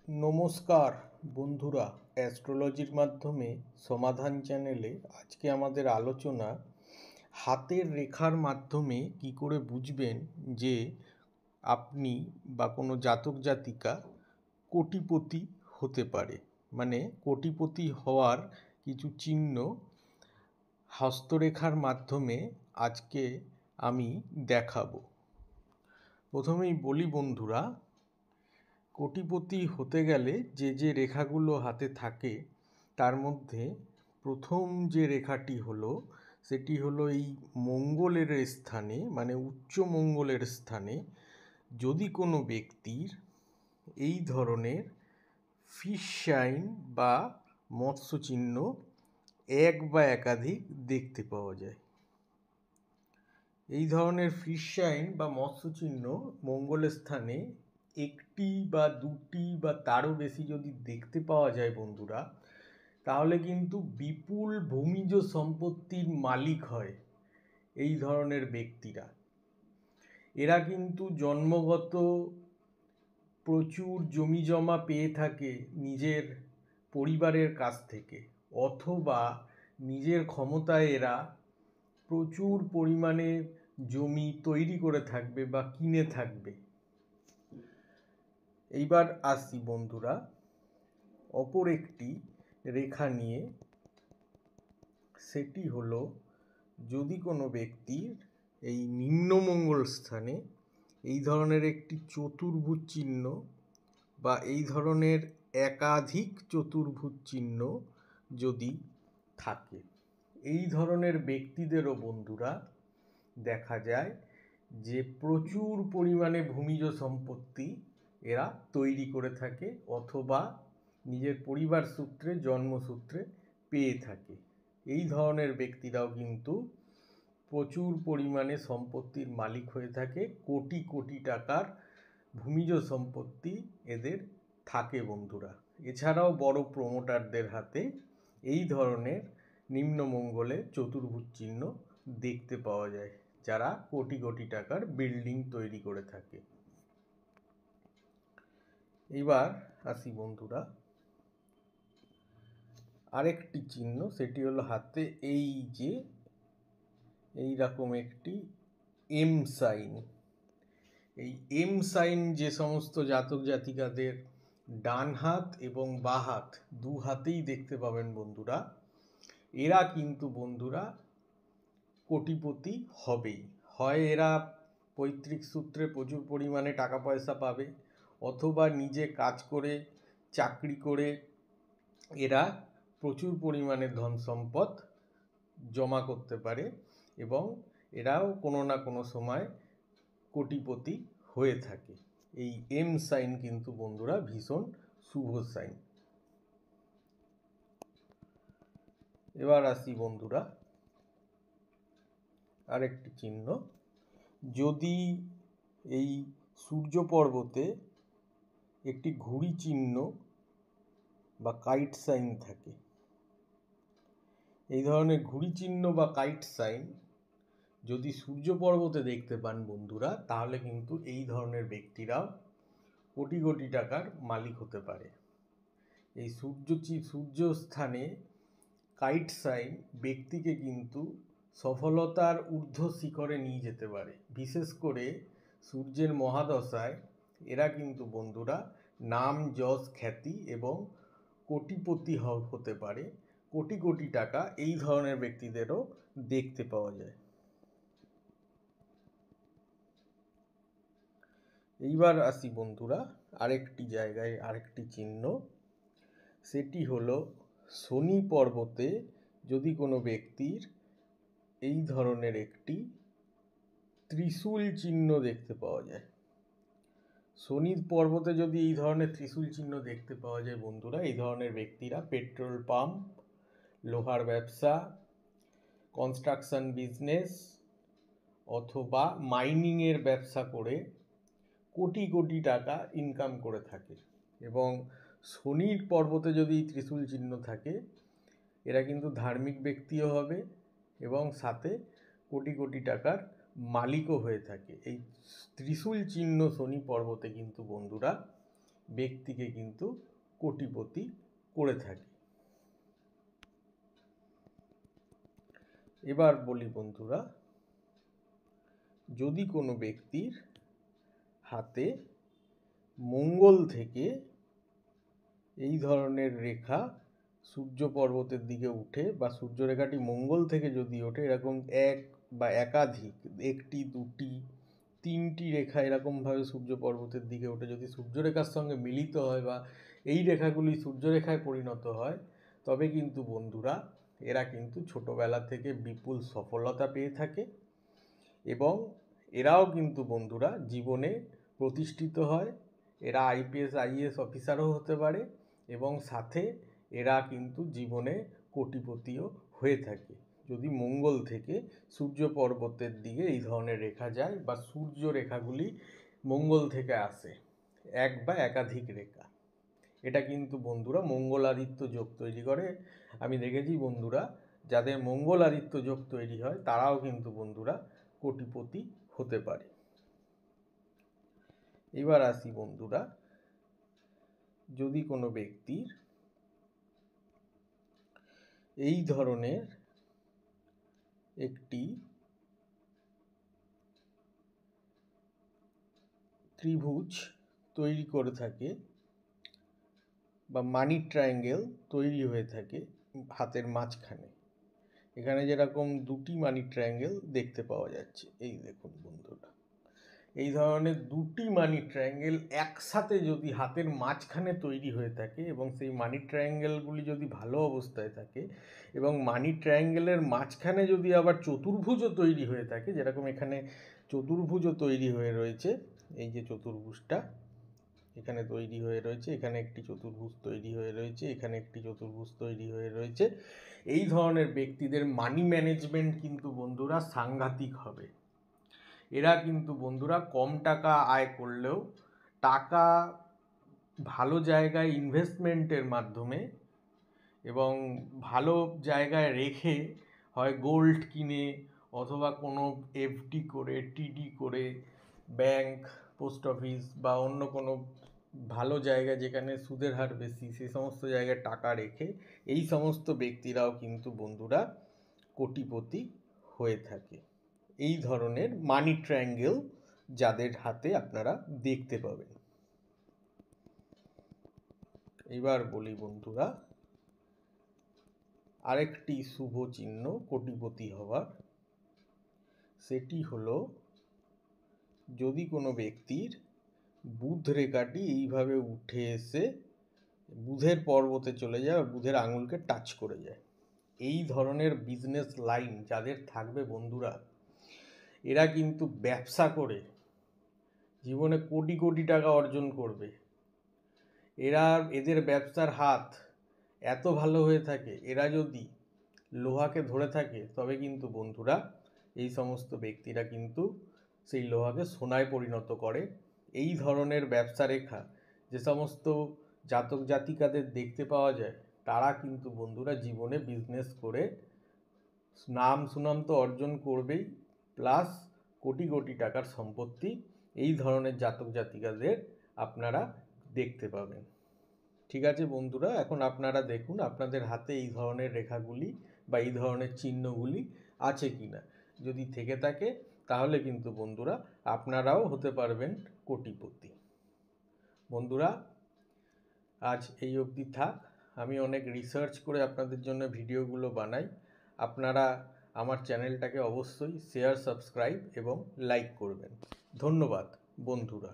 নমস্কার বন্ধুরা, অ্যাস্ট্রোলজির মাধ্যমে সমাধান চ্যানেলে আজকে আমাদের আলোচনা হাতের রেখার মাধ্যমে কি করে বুঝবেন যে আপনি বা কোনো জাতক জাতিকা কোটিপতি হতে পারে। মানে কোটিপতি হওয়ার কিছু চিহ্ন হস্তরেখার মাধ্যমে আজকে আমি দেখাবো। প্রথমেই বলি বন্ধুরা, কোটিপতি হতে গেলে যে রেখাগুলো হাতে থাকে তার মধ্যে প্রথম যে রেখাটি হলো সেটি হলো এই মঙ্গলের স্থানে, মানে উচ্চ মঙ্গলের স্থানে যদি কোনো ব্যক্তির এই ধরনের ফিশ সাইন বা মৎস্য চিহ্ন এক বা একাধিক দেখতে পাওয়া যায়। এই ধরনের ফিশ সাইন বা মৎস্য চিহ্ন মঙ্গলের স্থানে একটি বা দুটি বা তারও বেশি যদি দেখতে পাওয়া যায় বন্ধুরা, তাহলে কিন্তু বিপুল ভূমিজ সম্পত্তির মালিক হয় এই ধরনের ব্যক্তিরা। এরা কিন্তু জন্মগত প্রচুর জমি জমা পেয়ে থাকে নিজের পরিবারের কাছ থেকে, অথবা নিজের ক্ষমতায় এরা প্রচুর পরিমাণে জমি তৈরি করে থাকবে বা কিনে থাকবে। এইবার আসি বন্ধুরা অপর একটি রেখা নিয়ে, সেটি হলো যদি কোনো ব্যক্তির এই নিম্নমঙ্গল স্থানে এই ধরনের একটি চতুর্ভুজ চিহ্ন বা এই ধরনের একাধিক চতুর্ভুজ চিহ্ন যদি থাকে, এই ধরনের ব্যক্তিদেরও বন্ধুরা দেখা যায় যে প্রচুর পরিমাণে ভূমিজ সম্পত্তি এরা তৈরি করে থাকে অথবা নিজের পরিবার সূত্রে জন্মসূত্রে পেয়ে থাকে। এই ধরনের ব্যক্তিরাও কিন্তু প্রচুর পরিমাণে সম্পত্তির মালিক হয়ে থাকে, কোটি কোটি টাকার ভূমিজ সম্পত্তি এদের থাকে বন্ধুরা। এছাড়াও বড় প্রমোটারদের হাতে এই ধরনের নিম্নমঙ্গলে চতুর্ভুজ চিহ্ন দেখতে পাওয়া যায়, যারা কোটি কোটি টাকার বিল্ডিং তৈরি করে থাকে। এবার আসি বন্ধুরা আরেকটি চিহ্ন, সেটি হলো হাতে এই যে এইরকম একটি এম সাইন। এই এম সাইন যে সমস্ত জাতক জাতিকাদের ডান হাত এবং বাঁ হাত দু হাতেই দেখতে পাবেন বন্ধুরা, এরা কিন্তু বন্ধুরা কোটিপতি হবেই। হয় এরা পৈতৃক সূত্রে প্রচুর পরিমাণে টাকা পয়সা পাবে, অথবা নিজে কাজ করে চাকরি করে এরা প্রচুর পরিমাণে ধন সম্পদ জমা করতে পারে এবং এরাও কোনো না কোনো সময় কোটিপতি হয়ে থাকে। এই এম সাইন কিন্তু বন্ধুরা ভীষণ শুভ সাইন। এবার আসি বন্ধুরা আরেকটি চিহ্ন, যদি এই সূর্য পর্বতে একটি ঘুড়ি চিহ্ন বা কাইট সাইন থাকে, এই ধরনের ঘুড়ি চিহ্ন বা কাইট সাইন যদি সূর্য পর্বতে দেখতে পান বন্ধুরা, তাহলে কিন্তু এই ধরনের ব্যক্তিরাও কোটি কোটি টাকার মালিক হতে পারে। এই সূর্য স্থানে কাইট সাইন ব্যক্তিকে কিন্তু সফলতার ঊর্ধ্ব শিখরে নিয়ে যেতে পারে। বিশেষ করে সূর্যের মহাদশায় এরা কিন্তু বন্ধুরা নাম যশ খ্যাতি এবং কোটিপতি হতে পারে। কোটি কোটি টাকা এই ধরনের ব্যক্তিদেরও দেখতে পাওয়া যায়। এইবার আসি বন্ধুরা আরেকটি জায়গায় আরেকটি চিহ্ন, সেটি হলো শনি পর্বতে যদি কোনো ব্যক্তির এই ধরনের একটি ত্রিশূল চিহ্ন দেখতে পাওয়া যায়। শনি পর্বতে যদি এই ধরনের ত্রিশূল চিহ্ন দেখতে পাওয়া যায় বন্ধুরা, এই ধরনের ব্যক্তিরা পেট্রোল পাম্প, লোহার ব্যবসা, কনস্ট্রাকশন বিজনেস অথবা মাইনিংয়ের ব্যবসা করে কোটি কোটি টাকা ইনকাম করে থাকে। এবং শনির পর্বতে যদি ত্রিশূল চিহ্ন থাকে, এরা কিন্তু ধার্মিক ব্যক্তিও হবে এবং সাথে কোটি কোটি টাকার মালিকও হয়ে থাকে। এই ত্রিশূল চিহ্ন শনি পর্বতে কিন্তু বন্ধুরা ব্যক্তিকে কিন্তু কোটিপতি করে থাকে। এবার বলি বন্ধুরা, যদি কোনো ব্যক্তির হাতে মঙ্গল থেকে এই ধরনের রেখা সূর্য পর্বতের দিকে উঠে, বা সূর্যরেখাটি মঙ্গল থেকে যদি ওঠে, এরকম এক বা একাধিক, একটি, দুটি, তিনটি রেখা এরকমভাবে সূর্য পর্বতের দিকে ওঠে, যদি সূর্যরেখার সঙ্গে মিলিত হয় বা এই রেখাগুলি সূর্যরেখায় পরিণত হয়, তবে কিন্তু বন্ধুরা এরা কিন্তু ছোটবেলা থেকে বিপুল সফলতা পেয়ে থাকে এবং এরাও কিন্তু বন্ধুরা জীবনে প্রতিষ্ঠিত হয়। এরা আইপিএস আইএএস অফিসারও হতে পারে এবং সাথে এরা কিন্তু জীবনে কোটিপতিও হয়ে থাকে যদি মঙ্গল থেকে সূর্য পর্বতের দিকে এই ধরনের রেখা যায় বা সূর্য রেখাগুলি মঙ্গল থেকে আসে, এক বা একাধিক রেখা। এটা কিন্তু বন্ধুরা মঙ্গলাদিত্য যোগ তৈরি করে। আমি দেখেছি বন্ধুরা, যাদের মঙ্গলাদিত্য যোগ তৈরি হয় তারাও কিন্তু বন্ধুরা কোটিপতি হতে পারে। এবার আসি বন্ধুরা, যদি কোনো ব্যক্তির এই ধরনের একটি ত্রিভুজ তৈরি করে থাকে বা মানি ট্রায়াঙ্গেল তৈরি হয়ে থাকে হাতের মাঝখানে, এখানে যেরকম দুটি মানি ট্রায়াঙ্গেল দেখতে পাওয়া যাচ্ছে, এই দেখুন বন্ধুরা, এই ধরনের দুটি মানি ট্রায়াঙ্গেল একসাথে যদি হাতের মাঝখানে তৈরি হয়ে থাকে এবং সেই মানি ট্রায়াঙ্গেলগুলি যদি ভালো অবস্থায় থাকে এবং মানি ট্রায়াঙ্গেলের মাঝখানে যদি আবার চতুর্ভুজও তৈরি হয়ে থাকে, যেরকম এখানে চতুর্ভুজও তৈরি হয়ে রয়েছে, এই যে চতুর্ভুজটা এখানে তৈরি হয়ে রয়েছে, এখানে একটি চতুর্ভুজ তৈরি হয়ে রয়েছে, এখানে একটি চতুর্ভুজ তৈরি হয়ে রয়েছে, এই ধরনের ব্যক্তিদের মানি ম্যানেজমেন্ট কিন্তু বন্ধুরা সাংঘাতিক হবে। এরা কিন্তু বন্ধুরা কম টাকা আয় করলেও টাকা ভালো জায়গায় ইনভেস্টমেন্টের মাধ্যমে এবং ভালো জায়গায় রেখে, হয় গোল্ড কিনে অথবা কোনো এফডি করে, টিডি করে, ব্যাংক, পোস্ট অফিস বা অন্য কোনো ভালো জায়গা যেখানে সুদের হার বেশি, সেই সমস্ত জায়গায় টাকা রেখে এই সমস্ত ব্যক্তিরাও কিন্তু বন্ধুরা কোটিপতি হয়ে থাকে। এই ধরনের মানি ট্রায়াঙ্গেল যাদের হাতে আপনারা দেখতে পাবেন। এবার বলি বন্ধুরা, আরেকটি শুভ চিহ্ন কোটিপতি হওয়ার, সেটি হলো যদি কোনো ব্যক্তির বুধ রেখাটি এইভাবে উঠে এসে বুধের পর্বতে চলে যায়, বুধের আঙুলকে টাচ করে যায়। এই ধরনের বিজনেস লাইন যাদের থাকবে বন্ধুরা, এরা কিন্তু ব্যবসা করে জীবনে কোটি কোটি টাকা অর্জন করবে। এদের ব্যবসার হাত এত ভালো হয়ে থাকে, এরা যদি লোহাকে ধরে থাকে তবে কিন্তু বন্ধুরা এই সমস্ত ব্যক্তিরা কিন্তু সেই লোহাকে সোনায় পরিণত করে। এই ধরনের ব্যবসা রেখা যে সমস্ত জাতক জাতিকাদের দেখতে পাওয়া যায়, তারা কিন্তু বন্ধুরা জীবনে বিজনেস করে নাম সুনাম তো অর্জন করবেই, প্লাস কোটি কোটি টাকার সম্পত্তি এই ধরনের জাতক জাতিকাদের আপনারা দেখতে পাবেন। ঠিক আছে বন্ধুরা, এখন আপনারা দেখুন আপনাদের হাতে এই ধরনের রেখাগুলি বা এই ধরনের চিহ্নগুলি আছে কিনা। যদি থেকে থাকে তাহলে কিন্তু বন্ধুরা আপনারাও হতে পারবেন কোটিপতি। বন্ধুরা আজ এই অবধি থাক। আমি অনেক রিসার্চ করে আপনাদের জন্য ভিডিওগুলো বানাই। আপনারা আমার চ্যানেলটাকে অবশ্যই শেয়ার, সাবস্ক্রাইব এবং লাইক করবেন। ধন্যবাদ বন্ধুরা।